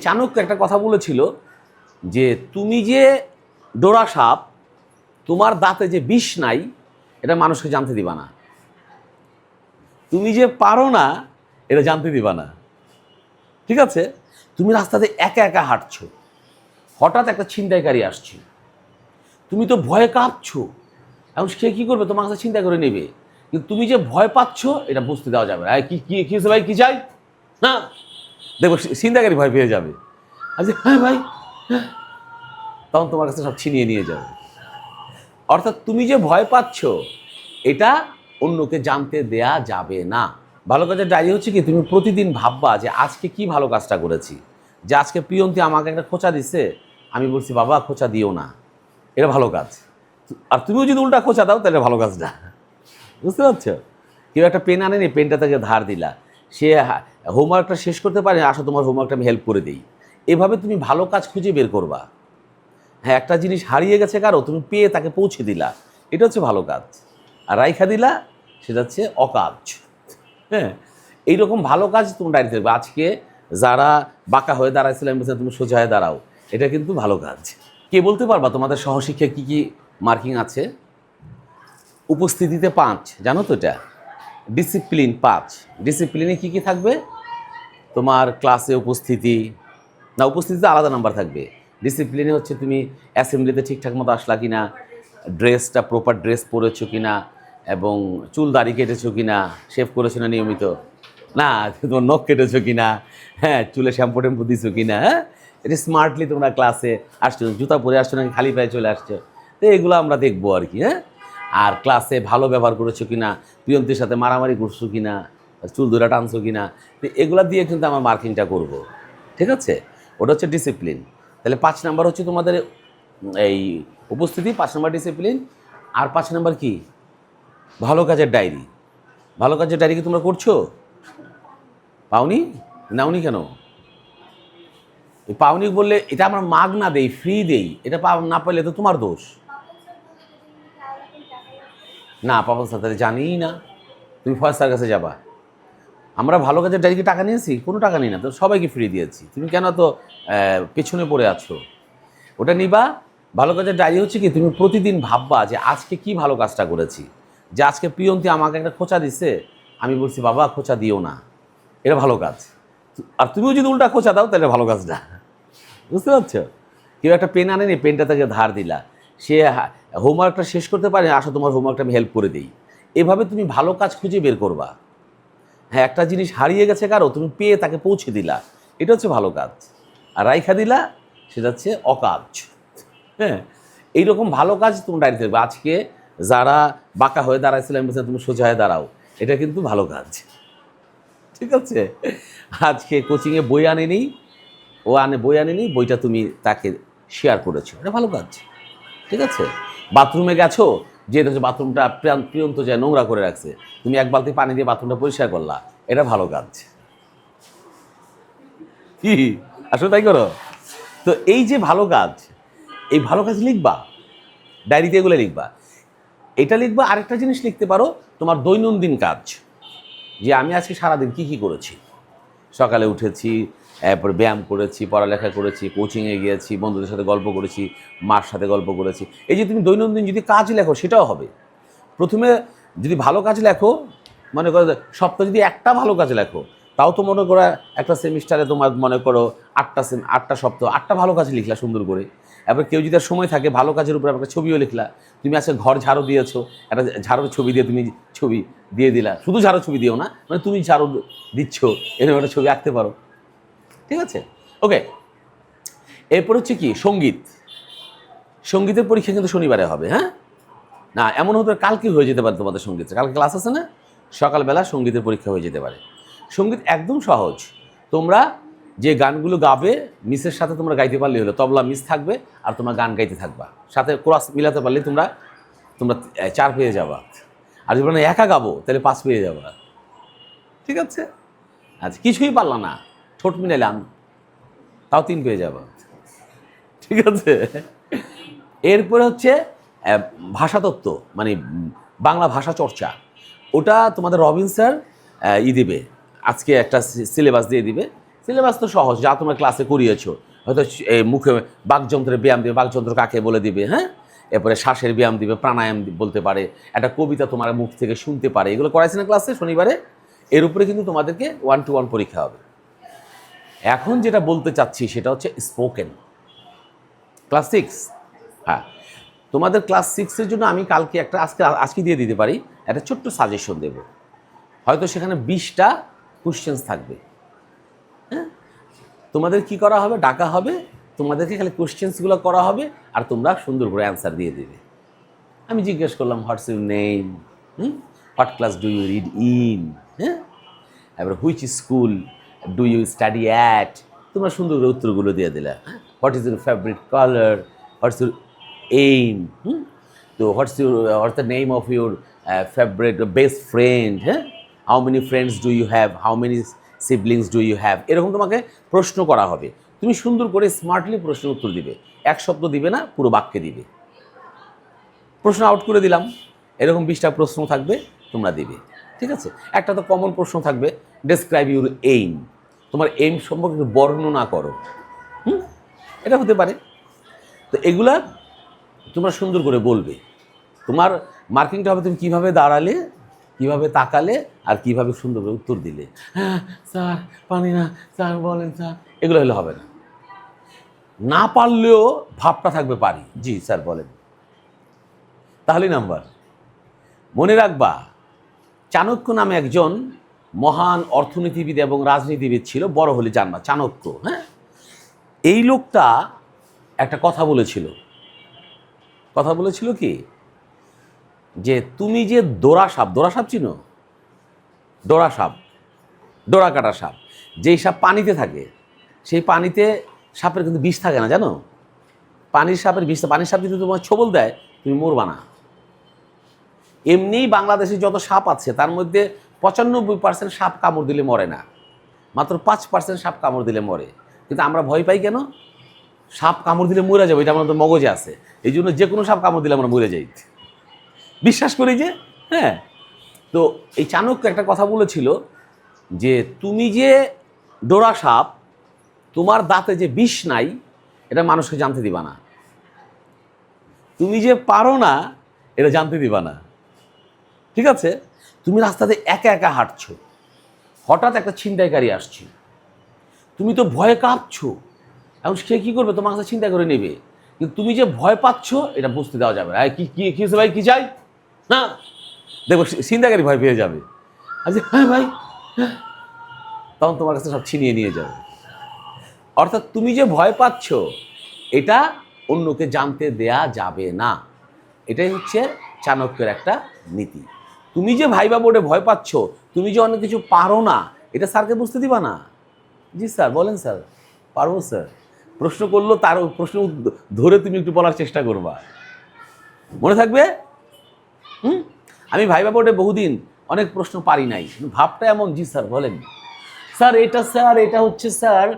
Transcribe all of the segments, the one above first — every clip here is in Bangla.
চাণক্য একটা কথা বলেছিল যে তুমি যে ডোরা সাপ, তোমার দাঁতে যে বিষ নাই এটা মানুষকে জানতে দিবা না। তুমি যে পারো না এটা জানতে দিবা না। ঠিক আছে? তুমি রাস্তাতে একা একা হাঁটছো, হঠাৎ একটা ছিনতাইকারী আসছে, তুমি তো ভয়ে কাঁপছো। এখন সে কী করবে? তোমার কাছে চিন্তা করে নেবে, কিন্তু তুমি যে ভয় পাচ্ছ এটা বুঝতে দেওয়া যাবে না। কি কি কি হচ্ছে ভাই, কী চাই? না, দেখো ছিনতাইকারী ভয় পেয়ে যাবে। আচ্ছা হ্যাঁ ভাই, হ্যাঁ, তখন তোমার কাছে সব ছিনিয়ে নিয়ে যাবে। অর্থাৎ তুমি যে ভয় পাচ্ছ এটা অন্যকে জানতে দেয়া যাবে না। ভালো কাজের ডায়েরি হচ্ছে কি, তুমি প্রতিদিন ভাববা যে আজকে কি ভালো কাজটা করেছি। যে আজকে প্রিয়ন্তী আমাকে একটা খোঁচা দিচ্ছে, আমি বলছি বাবা খোঁচা দিও না, এটা ভালো কাজ। আর তুমিও যদি উল্টা খোঁচা দাও তাহলে ভালো কাজ না। বুঝতে পারছো? কেউ একটা পেন আনেনি, পেনটা তাকে ধার দিলা, সে হোমওয়ার্কটা শেষ করতে পারে, আসো তোমার হোমওয়ার্কটা আমি হেল্প করে দিই। এভাবে তুমি ভালো কাজ খুঁজে বের করবা। হ্যাঁ, একটা জিনিস হারিয়ে গেছে কারো, তুমি পেয়ে তাকে পৌঁছে দিলা, এটা হচ্ছে ভালো কাজ। আর রাইখা দিলা, সেটা হচ্ছে অকাজ। হ্যাঁ, এইরকম ভালো কাজ তোমার ডায়েরিতে থাকবে। আজকে যারা বাঁকা হয়ে দাঁড়াইছিলাম বলছে তুমি সোজা হয়ে দাঁড়াও, এটা কিন্তু ভালো কাজ। কে বলতে পারবা তোমাদের সহশিক্ষা কী কী মার্কিং আছে? উপস্থিতিতে 5, জানো তো এটা? ডিসিপ্লিন 5। ডিসিপ্লিনে কী কী থাকবে? তোমার ক্লাসে উপস্থিতি, না উপস্থিতিতে আলাদা নাম্বার থাকবে। ডিসিপ্লিনে হচ্ছে তুমি অ্যাসেম্বলিতে ঠিকঠাক মতো আসলা কি না, ড্রেসটা প্রপার ড্রেস পরেছো কি না, এবং চুল দাড়ি কেটেছো কি না, শেভ করেছো না নিয়মিত, না তোমার নখ কেটেছো কি না, হ্যাঁ চুলে শ্যাম্পু ট্যাম্পু দিছো কি না, হ্যাঁ এটা স্মার্টলি তোমরা ক্লাসে আসছো, জুতা পরে আসছো নাকি খালি পায়ে চলে আসছো, তো এগুলো আমরা দেখবো আর কি। হ্যাঁ, আর ক্লাসে ভালো ব্যবহার করেছো কি না, প্রিয়ন্তীর সাথে মারামারি করছো কি না, চুল ধরে টানছো কি না, তো এগুলা দিয়ে কিন্তু আমার মার্কিংটা করব। ঠিক আছে? ওটা হচ্ছে ডিসিপ্লিন। তাহলে 5 নাম্বার হচ্ছে তোমাদের এই উপস্থিতি, 5 নাম্বার ডিসিপ্লিন, আর 5 নাম্বার কি? ভালো কাজের ডায়েরি। ভালো কাজের ডায়েরি কি তোমরা করছো? পাওনি? নাওনি কেন? পাওনি বললে এটা আমরা মাগ না দেই, ফ্রি দেই, এটা না পাইলে তো তোমার দোষ না। পাপা স্যার জানিই না, তুমি ফয়েজ স্যার কাছে যাবা। আমরা ভালো কাজের ডায়েরিকে টাকা নিয়েছি? কোনো টাকা নিই না তো, সবাইকে ফ্রি দিয়েছি। তুমি কেন তো পেছনে পড়ে আছো? ওটা নিবা। ভালো কাজের ডায়েরি হচ্ছে কি, তুমি প্রতিদিন ভাববা যে আজকে কি ভালো কাজটা করেছি। যে আজকে প্রিয়ন্তী আমাকে একটা খোঁচা দিচ্ছে, আমি বলছি বাবা খোঁচা দিও না, এটা ভালো কাজ। আর তুমিও যদি উল্টা খোঁচা দাও তাহলে ভালো কাজ না। বুঝতে পারছো? কেউ একটা পেন আনেনি, পেনটা তাকে ধার দিলা, সে হোমওয়ার্কটা শেষ করতে পারে, আসো তোমার হোমওয়ার্কটা আমি হেল্প করে দিই। এভাবে তুমি ভালো কাজ খুঁজে বের করবা। হ্যাঁ, একটা জিনিস হারিয়ে গেছে কারো, তুমি পেয়ে তাকে পৌঁছে দিলা, এটা হচ্ছে ভালো কাজ। আর রাইখা দিলা, সেটা হচ্ছে অকাজ। হ্যাঁ, এইরকম ভালো কাজ তোমার ডায়েরিতে থাকবে। আজকে যারা বাঁকা হয়ে দাঁড়াইছিলাম বলছে তুমি সোজা হয়ে দাঁড়াও, এটা কিন্তু ভালো কাজ। ঠিক আছে? আজকে কোচিংয়ে বই আনেনি, ও বই আনেনি, বইটা তুমি তাকে শেয়ার করেছো, এটা ভালো কাজ। ঠিক আছে? বাথরুমে গেছো, যে হচ্ছে বাথরুমটা প্রিয়ন্ত যায় নোংরা করে রাখছে, তুমি এক বালতি পানি দিয়ে বাথরুমটা পরিষ্কার করলা, এটা ভালো কাজ। কি আসলে তাই করো? তো এই যে ভালো কাজ, এই ভালো কাজ লিখবা, ডায়েরিতে এগুলো লিখবা। এটা লিখবা। আরেকটা জিনিস লিখতে পারো, তোমার দৈনন্দিন কাজ, যে আমি আজকে সারাদিন কি কি করেছি। সকালে উঠেছি, এরপর ব্যায়াম করেছি, পড়ালেখা করেছি, কোচিংয়ে গিয়েছি, বন্ধুদের সাথে গল্প করেছি, মার সাথে গল্প করেছি। এই যে তুমি দৈনন্দিন যদি কাজ লেখো সেটাও হবে। প্রথমে যদি ভালো কাজ লেখো, মনে করো সপ্তাহে যদি একটা ভালো কাজ লেখো, তাও তো মনে করো একটা সেমিস্টারে তোমার মনে করো 8টা সপ্তাহ 8টা ভালো কাজ লিখলা সুন্দর করে। এবার কেউ যদি আর সময় থাকে, ভালো কাজের উপর একটা ছবিও লিখলা। তুমি আজকে ঘর ঝাড়ু দিয়েছো, একটা ঝাড়ুর ছবি দিয়ে তুমি ছবি দিয়ে দিলা। শুধু ঝাড়ু ছবি দিও না, মানে তুমি ঝাড়ু দিচ্ছ এরকম একটা ছবি আঁকতে পারো। ঠিক আছে? ওকে। এরপর হচ্ছে কি, সঙ্গীত। সঙ্গীতের পরীক্ষা কিন্তু শনিবারে হবে। হ্যাঁ, না এমন হতে পারে কালকে হয়ে যেতে পারে তোমাদের সঙ্গীত, কালকে ক্লাস আছে না, সকালবেলা সঙ্গীতের পরীক্ষা হয়ে যেতে পারে। সঙ্গীত একদম সহজ। তোমরা যে গানগুলো গাবে, মিসের সাথে তোমরা গাইতে পারলেই হলো। তবলা মিস থাকবে আর তোমরা গান গাইতে থাকবা, সাথে কোরাস মিলাতে পারলে তোমরা তোমরা 4 পেয়ে যাবা। আর যদি তোমরা একা গাবো তাহলে 5 পেয়ে যাবা। ঠিক আছে? আচ্ছা, কিছুই পারলা না, ঠোঁট মিলাইলাম, তাও 3 পেয়ে যাবা। ঠিক আছে? এরপরে হচ্ছে ভাষাতত্ত্ব, মানে বাংলা ভাষা চর্চা। ওটা তোমাদের রবিন স্যার দেবে, আজকে একটা সিলেবাস দিয়ে দিবে। সিলেবাস তো সহজ, যা তোমরা ক্লাসে করিয়েছো। হয়তো মুখে বাকযন্ত্রের ব্যায়াম দিবে, বাকযন্ত্র কাকে বলে দিবে, হ্যাঁ, এরপরে শ্বাসের ব্যায়াম দিবে, প্রাণায়াম বলতে পারে, একটা কবিতা তোমার মুখ থেকে শুনতে পারে, এগুলো করাইছে না ক্লাসে শনিবারে। এর উপরে কিন্তু তোমাদেরকে 1-to-1 পরীক্ষা হবে। এখন যেটা বলতে চাচ্ছি সেটা হচ্ছে স্পোকেন ক্লাস 6। হ্যাঁ, তোমাদের ক্লাস 6-এর জন্য আমি কালকে আজকে দিয়ে দিতে পারি, একটা ছোট্ট সাজেশন দেব। হয়তো সেখানে 20টা কোশ্চেন্স থাকবে। হ্যাঁ, তোমাদের কি করা হবে, ডাকা হবে, তোমাদেরকে খালি কোশ্চেন্সগুলো করা হবে, আর তোমরা সুন্দর করে অ্যান্সার দিয়ে দেবে। আমি জিজ্ঞেস করলাম what's your name, what class do you read in, হ্যাঁ, এবার which school do you study at, তোমরা সুন্দর করে উত্তরগুলো দিয়ে দিলে। What is your favourite colour, what's your aim, তো what's the name of your favourite best friend, হ্যাঁ, how many friends do you have, how many siblings do you have, এরকম তোমাকে প্রশ্ন করা হবে। তুমি সুন্দর করে স্মার্টলি প্রশ্নের উত্তর দিবে, এক শব্দ দিবে না, পুরো বাক্যে দিবে। প্রশ্ন আউট করে দিলাম, এরকম 20টা প্রশ্ন থাকবে, তোমরা দিবে। ঠিক আছে, একটা তো কমন প্রশ্ন থাকবে, ডেসক্রাইব ইউর এইম, তোমার এইম সম্পর্কে বর্ণনা করো, এটা হতে পারে। তো এগুলা তোমরা সুন্দর করে বলবে। তোমার মার্কিংটা হবে তুমি কীভাবে দাঁড়ালে, কীভাবে তাকালে, আর কীভাবে সুন্দর করে উত্তর দিলে। হ্যাঁ স্যার পানি না, স্যার বলেন স্যার, এগুলো হলে হবে না। না পারলেও ভাবটা থাকবে পারি, জি স্যার বলেন, তাহলেই নাম্বার। মনে রাখবা, চাণক্য নামে একজন মহান অর্থনীতিবিদ এবং রাজনীতিবিদ ছিল, বড় হলে জানবা, চাণক্য। হ্যাঁ, এই লোকটা একটা কথা বলেছিল কি, যে তুমি যে ডোরা সাপ চিনো, ডোরা কাটা সাপ, যেই সাপ পানিতে থাকে, সেই পানিতে সাপের কিন্তু বিষ থাকে না, জানো? পানির সাপের বিষ, পানির সাপ যদি তোমার ছোবল দেয় তুমি মরবা না। এমনিই বাংলাদেশে যত সাপ আছে তার মধ্যে 95% সাপ কামড় দিলে মরে না, মাত্র 5% সাপ কামড় দিলে মরে। কিন্তু আমরা ভয় পাই কেন? সাপ কামড় দিলে মরে যাবে, এটা আমাদের মগজে আছে, এই জন্য যে কোনো সাপ কামড় দিলে আমরা মরে যাই, বিশ্বাস করি যে। হ্যাঁ, তো এই চাণক্য একটা কথা বলেছিল যে তুমি যে ডোরা সাপ, তোমার দাঁতে যে বিষ নাই, এটা মানুষকে জানতে দিবা না। তুমি যে পারো না, এটা জানতে দিবা না। ঠিক আছে, তুমি রাস্তাতে একা একা হাঁটছো, হঠাৎ একটা ছিনতাইকারী আসছে, তুমি তো ভয়ে কাঁপছো, এখন সে কী করবে, তোমার কাছে চিন্তা করে নেবে, কিন্তু তুমি যে ভয় পাচ্ছ এটা বুঝতে দেওয়া যাবে না। কি কি হচ্ছে ভাই, কী চাই না, দেখো ছিনতাইকারী ভয় পেয়ে যাবে, আচ্ছা হ্যাঁ ভাই, তখন তোমার কাছে সব ছিনিয়ে নিয়ে যাবে। অর্থাৎ তুমি যে ভয় পাচ্ছ এটা অন্যকে জানতে দেয়া যাবে না, এটাই হচ্ছে চাণক্যের একটা নীতি। তুমি যে ভাইবা বোর্ডে ভয় পাচ্ছ, তুমি যে অনেক কিছু পারো না, এটা স্যারকে বুঝতে দিবা না। জি স্যার বলেন স্যার, পারবো স্যার, প্রশ্ন করলো তার প্রশ্ন ধরে তুমি একটু বলার চেষ্টা করবা, মনে থাকবে। আমি ভাইবা বোর্ডে বহুদিন অনেক প্রশ্ন পারি নাই, ভাবটা এমন, জি স্যার বলেন স্যার, এটা হচ্ছে স্যার,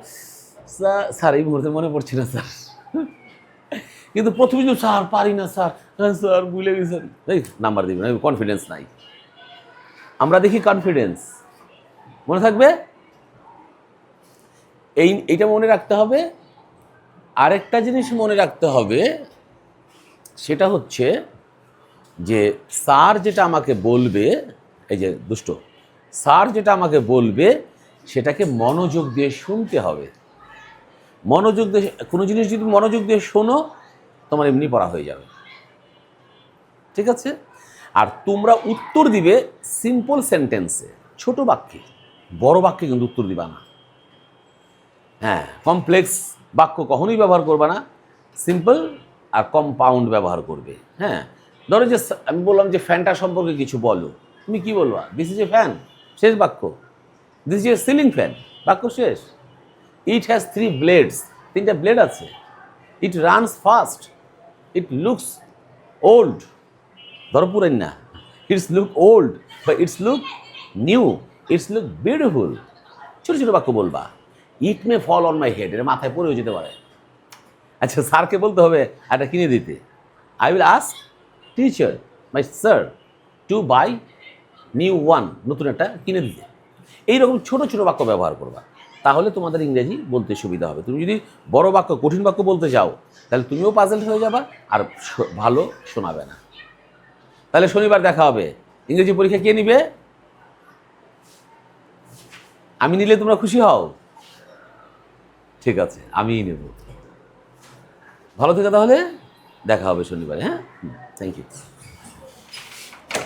স্যার এই মুহূর্তে মনে পড়ছে না স্যার, কিন্তু প্রথমে তো স্যার পারি না স্যার, হ্যাঁ স্যার ভুলে গেছেন, এই নাম্বার দিবেন, কনফিডেন্স নাই। আমরা দেখি কনফিডেন্স, মনে থাকবে। এইটা মনে রাখতে হবে। আরেকটা জিনিস মনে রাখতে হবে, সেটা হচ্ছে যে স্যার যেটা আমাকে বলবে, এই যে দুষ্ট, স্যার যেটা আমাকে বলবে সেটাকে মনোযোগ দিয়ে শুনতে হবে। মনোযোগ দিয়ে কোনো জিনিস যদি মনোযোগ দিয়ে শোনো, তোমার এমনি পড়া হয়ে যাবে। ঠিক আছে, আর তোমরা উত্তর দিবে সিম্পল সেন্টেন্সে, ছোট বাক্যে, বড় বাক্যে কিন্তু উত্তর দিবা না। হ্যাঁ, কমপ্লেক্স বাক্য কখনোই ব্যবহার করবে না, সিম্পল আর কম্পাউন্ড ব্যবহার করবে। হ্যাঁ, ধরো যে আমি বললাম যে ফ্যানটা সম্পর্কে কিছু বলো, তুমি কি বলবা, দিস ইজ এ ফ্যান, শেষ বাক্য। This is a ceiling fan, বাক্য শেষ। ইট হ্যাজ 3 ব্লেডস, 3টা ব্লেড আছে। It runs fast, it looks old, ধরো পুরেন না, ইটস লুক ওল্ড বা it's look new, it's look beautiful, ছোটো ছোটো বাক্য বলবা। ইট মে ফল অন মাই হেড, এটা মাথায় পড়েও যেতে পারে। আচ্ছা, স্যারকে বলতে হবে এটা কিনে দিতে, I will ask teacher my sir to buy new one, নতুন একটা কিনে দিতে। এইরকম ছোটো ছোটো বাক্য ব্যবহার করবা। তাহলে তোমাদের ইংরেজি বলতে সুবিধা হবে। তুমি যদি বড় বাক্য, কঠিন বাক্য বলতে চাও, তাহলে তুমিও পাজেল হয়ে যাবা, আর ভালো শোনাবে না। তাহলে শনিবার দেখা হবে। ইংরেজি পরীক্ষা কে নিবে? আমি নিলে তোমরা খুশি হও? ঠিক আছে, আমিই নেব। ভালো থেকে তাহলে দেখা হবে শনিবারে। হ্যাঁ, থ্যাংক ইউ।